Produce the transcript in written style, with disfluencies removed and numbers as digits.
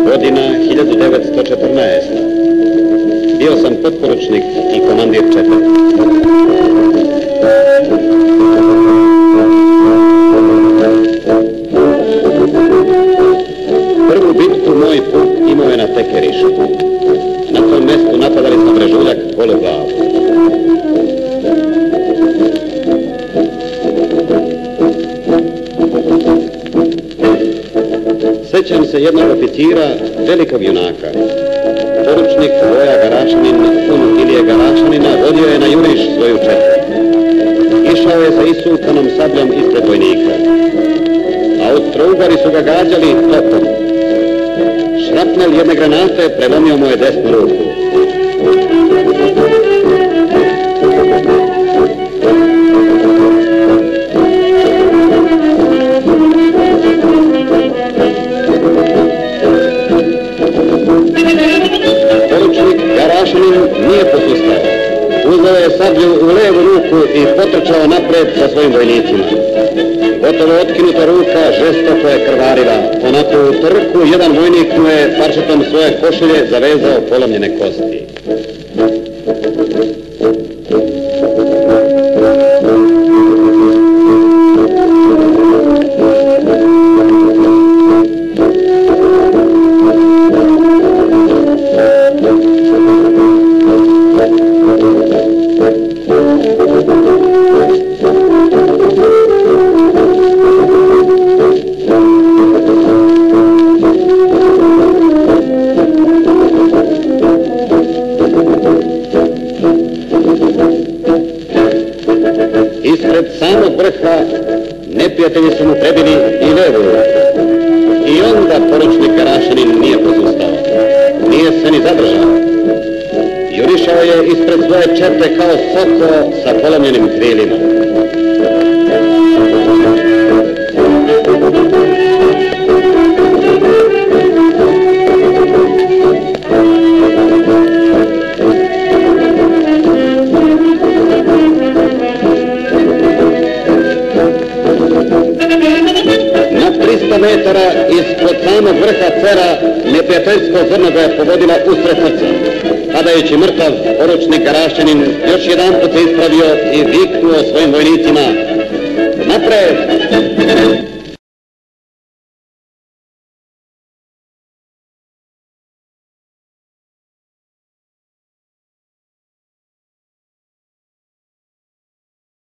Godina 1914. Bio sam potporučnik i komandir čete. Prvu bitku moj puk imao je na Tekerišu. Na tom mjestu napadali smo brežuljak golu glavu. Sjećam se jednog oficira, velikog junaka. Poručnik Voja Garašanin, un Ilije Garašanina, vodio je na juriš svoju četu. Išao je sa isukanom sabljom ispred vojnika. Austro-Ugari su ga gađali topom. Šrapnel jedne granate prelomio mu je desnu ruku. Poručnik Garašanin nije posustao. Uzeo je sablju u levu ruku i potrčao napred sa svojim vojnicima. Gotovo otkinuta ruka žestoko je krvarila. Onako u trku jedan vojnik mu je parčetom svoje košulje zavezao polomljene kosti. Ispred samog vrha neprijatelji su mu prebili i levu ruku. I onda poručnik Garašanin nije posustao. Nije se ni zadržao. Jurišao je ispred svoje čete kao soko sa polomljenim krilima. Na 300 metara ispod samog vrha cera neprijateljsko zrno ga je pogodila usred srca. Padajući mrtav, poručnik Garašanin još jedan put se ispravio i viknuo svojim vojnicima: napred!